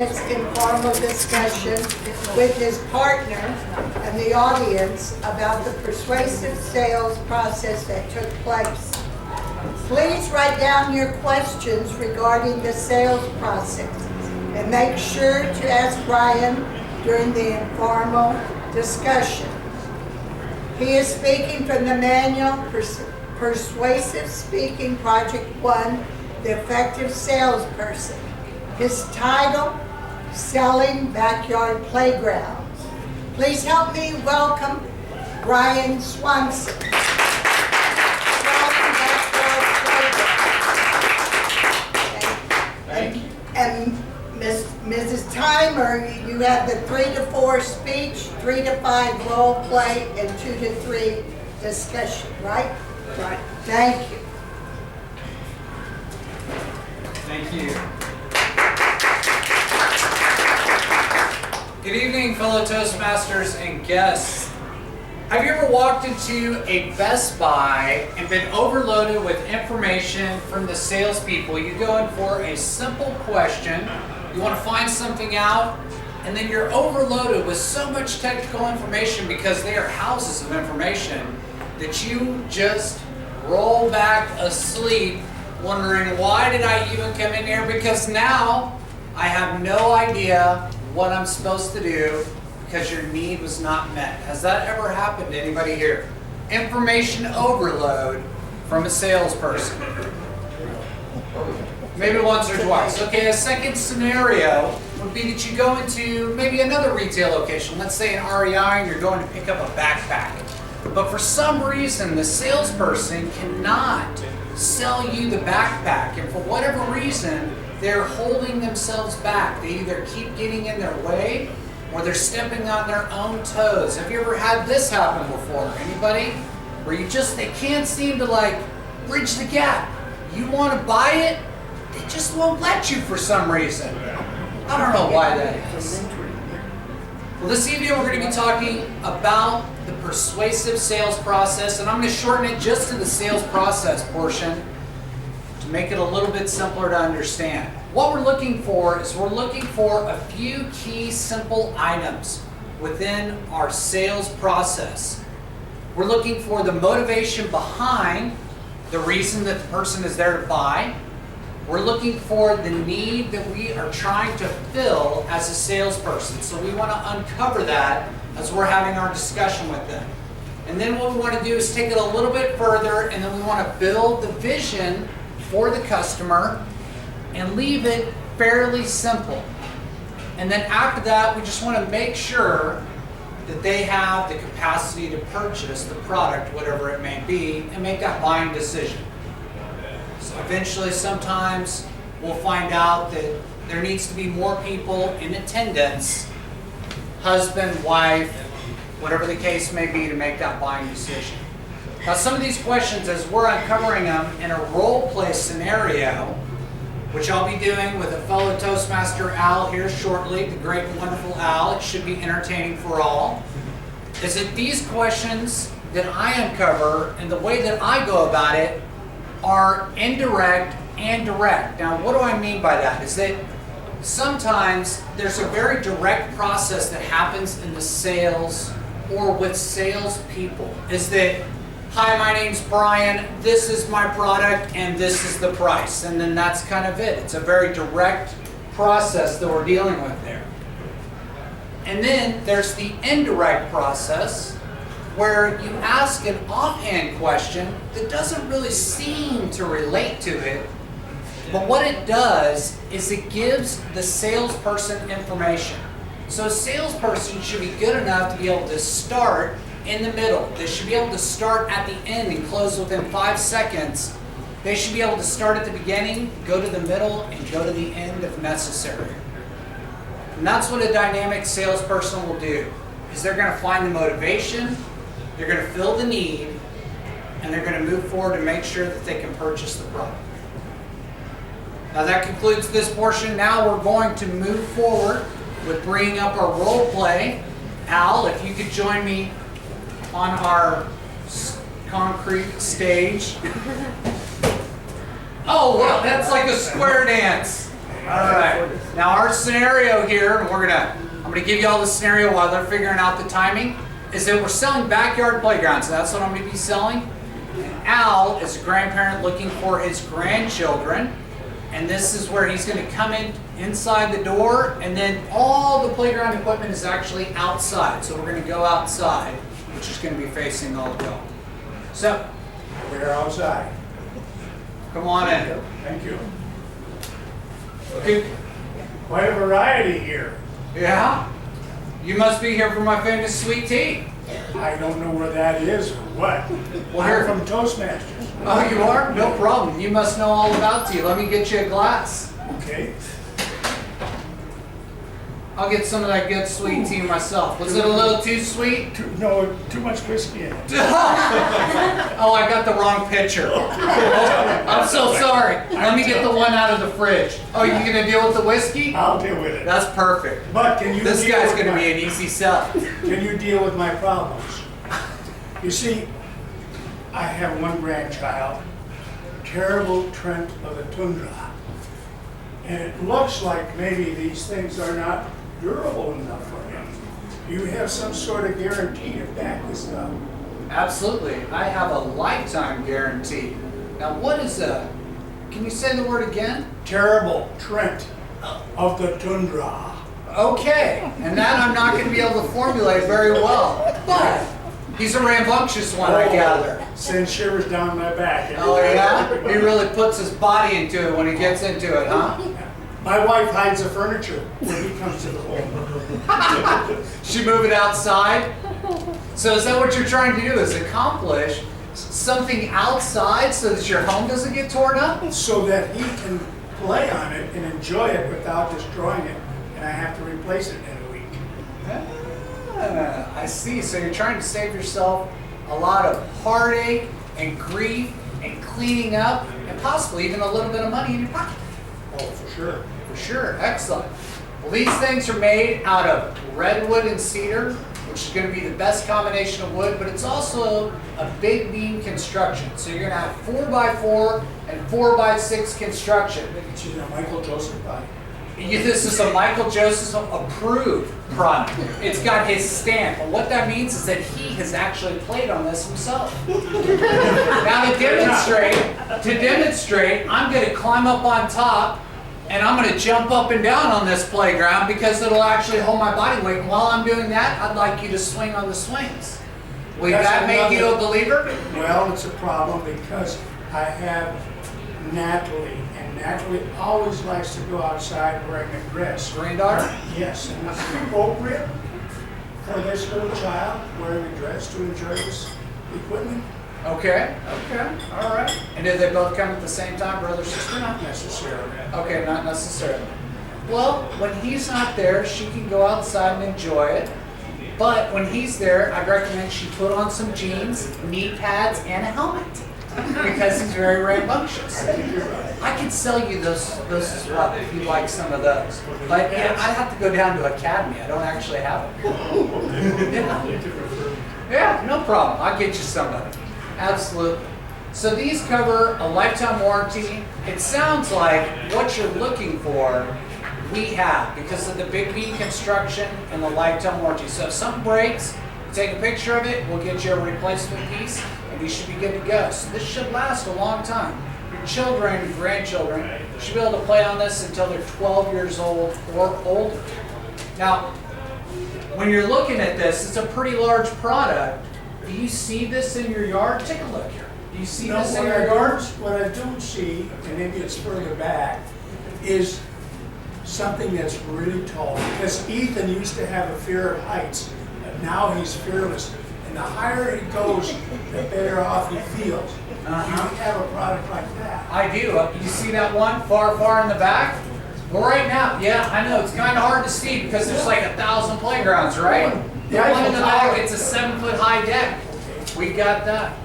It's informal discussion with his partner and the audience about the persuasive sales process that took place. Please write down your questions regarding the sales process and make sure to ask Bryan during the informal discussion. He is speaking from the manual Persuasive Speaking Project 1, The Effective Salesperson. His title, Selling Backyard Playgrounds. Please help me welcome Bryan Swanson. Selling Backyard Playgrounds. And Mrs. Timer, you have the 3 to 4 speech, 3 to 5 role play, and 2 to 3 discussion, right? Right. Thank you. Thank you. Good evening, fellow Toastmasters and guests. Have you ever walked into a Best Buy and been overloaded with information from the salespeople? You go in for a simple question, you want to find something out, and then you're overloaded with so much technical information because they are houses of information that you just roll back asleep wondering, why did I even come in here? Because now I have no idea what I'm supposed to do because your need was not met. Has that ever happened to anybody here? Information overload from a salesperson. Maybe once or twice. Okay, a second scenario would be that you go into maybe another retail location, let's say an REI, and you're going to pick up a backpack. But for some reason, the salesperson cannot sell you the backpack, and for whatever reason, they're holding themselves back. They either keep getting in their way or they're stepping on their own toes. Have you ever had this happen before? Anybody? Where they can't seem to bridge the gap. You want to buy it, they just won't let you for some reason. I don't know why that is. Well, this evening we're going to be talking about the persuasive sales process, and I'm going to shorten it just to the sales process portion to make it a little bit simpler to understand. What we're looking for is we're looking for a few key simple items within our sales process. We're looking for the motivation behind the reason that the person is there to buy. We're looking for the need that we are trying to fill as a salesperson. So we want to uncover that as we're having our discussion with them. And then what we want to do is take it a little bit further, and then we want to build the vision for the customer and leave it fairly simple. And then after that, we just want to make sure that they have the capacity to purchase the product, whatever it may be, and make that buying decision. So eventually, sometimes we'll find out that there needs to be more people in attendance, husband, wife, whatever the case may be, to make that buying decision. Now, some of these questions, as we're uncovering them in a role play scenario, which I'll be doing with a fellow Toastmaster, Al, here shortly, the great and wonderful Al, it should be entertaining for all, is that these questions that I uncover and the way that I go about it are indirect and direct. Now, what do I mean by that? Is that sometimes there's a very direct process that happens in the sales or with salespeople. Is that, hi, my name's Bryan, this is my product, and this is the price. And then that's kind of it. It's a very direct process that we're dealing with there. And then there's the indirect process where you ask an offhand question that doesn't really seem to relate to it, but what it does is it gives the salesperson information. So a salesperson should be good enough to be able to start in the middle. They should be able to start at the end and close within 5 seconds. They should be able to start at the beginning, go to the middle, and go to the end if necessary. And that's what a dynamic salesperson will do, is they're going to find the motivation, they're going to fill the need, and they're going to move forward to make sure that they can purchase the product. Now that concludes this portion. Now we're going to move forward with bringing up our role play. Al, if you could join me on our concrete stage. Oh, wow, that's like a square dance. All right. Now our scenario here, and I'm gonna give you all the scenario while they're figuring out the timing, is that we're selling backyard playgrounds. So that's what I'm gonna be selling. And Al is a grandparent looking for his grandchildren. And this is where he's gonna come in inside the door, and then all the playground equipment is actually outside. So we're gonna go outside, which is gonna be facing all of y'all. So, We're outside. come on in. Thank you. Okay. Quite a variety here. Yeah? You must be here for my famous sweet tea. I don't know where that is or what. Well, here- I'm from Toastmasters. Oh, you are? No problem. You must know all about tea. Let me get you a glass. Okay. I'll get some of that good sweet tea myself. Was it a little too sweet? Too much whiskey in it. Oh, I got the wrong pitcher. I'm so sorry. Let me get the one out of the fridge. Oh, you gonna deal with the whiskey? I'll deal with it. That's perfect. But can you This deal guy's with gonna my- be an easy sell. Can you deal with my problems? You see, I have one grandchild, terrible Trent of the Tundra. And it looks like maybe these things are not durable enough for him. You have some sort of guarantee to back this up. Absolutely. I have a lifetime guarantee. Now, what is can you say the word again? Terrible Trent of the Tundra. Okay, and that I'm not going to be able to formulate very well, but he's a rambunctious one, I gather. Sends shivers down my back. Oh yeah? He really puts his body into it when he gets into it, huh? My wife hides the furniture when he comes to the home. She move it outside? So is that what you're trying to do, is accomplish something outside so that your home doesn't get torn up? So that he can play on it and enjoy it without destroying it. And I have to replace it in a week. I see. So you're trying to save yourself a lot of heartache and grief and cleaning up and possibly even a little bit of money in your pocket. Oh, for sure. For sure. Excellent. Well, these things are made out of redwood and cedar, which is going to be the best combination of wood, but it's also a big beam construction. So you're going to have 4x4 and 4x6 construction. It's a Michael Joseph body. This is a Michael Joseph approved product. It's got his stamp. And what that means is that he has actually played on this himself. Now to demonstrate, I'm going to climb up on top and I'm going to jump up and down on this playground because it'll actually hold my body weight. And while I'm doing that, I'd like you to swing on the swings. Will that make you a believer? Well, it's a problem because I have Natalie, and Natalie always likes to go outside wearing a dress. Granddaughter? Yes, and it's appropriate for this little child wearing a dress to enjoy this equipment. Okay, all right. And did they both come at the same time, brother, sister? Not necessarily. Okay, not necessarily. Well, when he's not there, she can go outside and enjoy it. But when he's there, I'd recommend she put on some jeans, knee pads, and a helmet. Because he's very rambunctious. I could sell you those as well if you like some of those. But yeah, I'd have to go down to Academy. I don't actually have them. Yeah, no problem. I'll get you some of them. Absolutely. So these cover a lifetime warranty. It sounds like what you're looking for, we have because of the big beam construction and the lifetime warranty. So if something breaks, take a picture of it, we'll get you a replacement piece, and you should be good to go. So this should last a long time. Your children and grandchildren should be able to play on this until they're 12 years old or older. Now, when you're looking at this, it's a pretty large product. Do you see this in your yard? Take a look here. Do you see this in your yard? What I don't see, and maybe it's further back, is something that's really tall. Because Ethan used to have a fear of heights, but now he's fearless. And the higher he goes, the better off he feels. You have a product like that. I do. You see that one far in the back? Well, right now, yeah, I know it's kind of hard to see because there's like 1,000 playgrounds, right? The one in the back, it's a 7-foot high deck. We got that.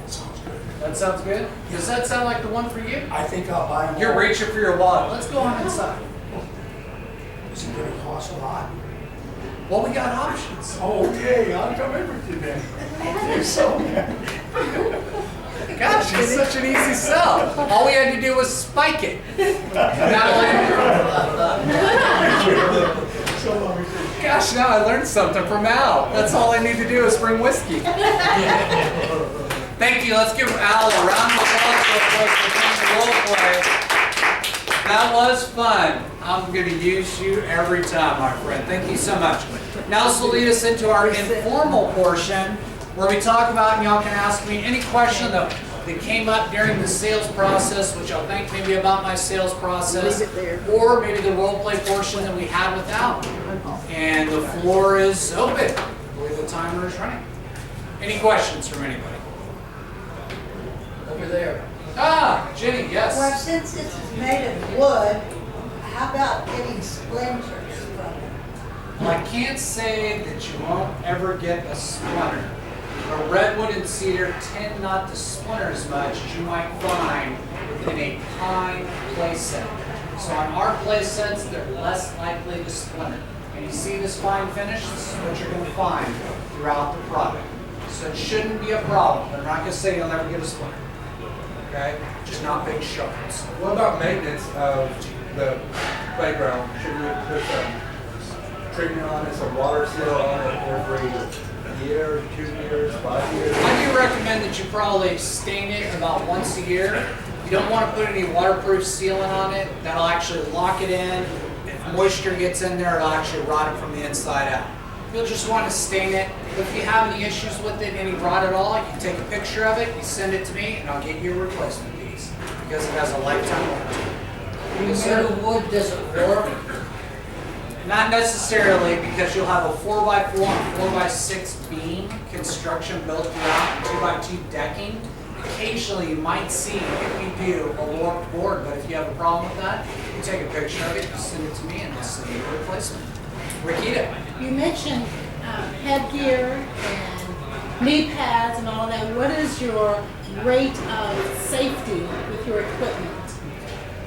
That sounds good. That sounds good? Does that sound like the one for you? I think I'll buy them. You're all. reaching for your wallet. Let's go on inside. Is it going to cost a lot? Well, we got options. Okay, I'll come in with you then. So, Gosh, it's such an easy sell. All we had to do was spike it. Gosh, now I learned something from Al. That's all I need to do is bring whiskey. Thank you. Let's give Al a round of applause for playing the role play. That was fun. I'm going to use you every time, my friend. Thank you so much. Now this will lead us into our informal portion where we talk about, and y'all can ask me any question that came up during the sales process, which I'll think maybe about my sales process, or maybe the role play portion that we had with Al. And the floor is open. I believe the timer is running. Any questions from anybody? Over there. Ah, Jenny, yes. Well, since this is made of wood, how about getting splinters from it? Well, I can't say that you won't ever get a splinter. But redwood and cedar tend not to splinter as much as you might find within a pine play set. So on our play sets, they're less likely to splinter. And you see this fine finish? This is what you're going to find throughout the product. So it shouldn't be a problem. I'm not going to say you'll never get a splinter. Okay? Just not big shards. What about maintenance of the playground? Should we put some treatment on it, some water seal on it every year, 2 years, 5 years? I do recommend that you probably stain it about once a year. You don't want to put any waterproof sealant on it. That'll actually lock it in. If moisture gets in there, it'll actually rot it from the inside out. You'll just want to stain it. If you have any issues with it, any rot at all, you can take a picture of it, you send it to me, and I'll get you a replacement piece because it has a lifetime warranty. Instead of wood, does it warp? Not necessarily, because you'll have a 4x4 and 4x6 beam construction built throughout and 2x2 decking. Occasionally you might see, if you do, a warped board, but if you have a problem with that, you take a picture of it, you send it to me, and I'll send you a replacement. Rikita. You mentioned headgear and knee pads and all that. What is your rate of safety with your equipment?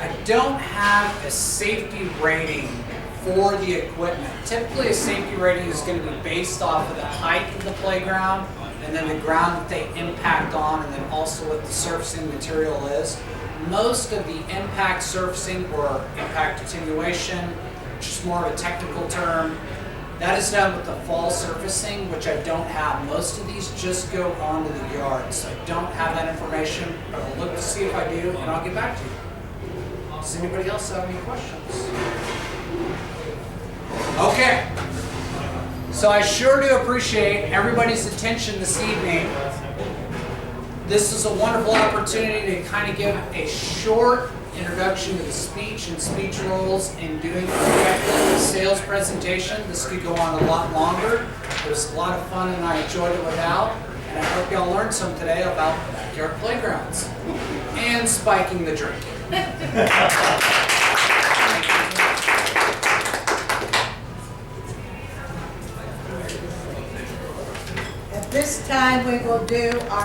I don't have a safety rating for the equipment. Typically a safety rating is going to be based off of the height of the playground and then the ground that they impact on, and then also what the surfacing material is. Most of the impact surfacing or impact attenuation, which is more of a technical term, that is done with the fall surfacing, which I don't have. Most of these just go onto the yard, so I don't have that information, but I'll look to see if I do, and I'll get back to you. Does anybody else have any questions? Okay. So I sure do appreciate everybody's attention this evening. This is a wonderful opportunity to kind of give a short introduction to the speech and speech roles and doing effective sales presentation. This could go on a lot longer. It was a lot of fun and I enjoyed it with Al. And I hope y'all learned some today about backyard playgrounds and spiking the drink. At this time, we will do our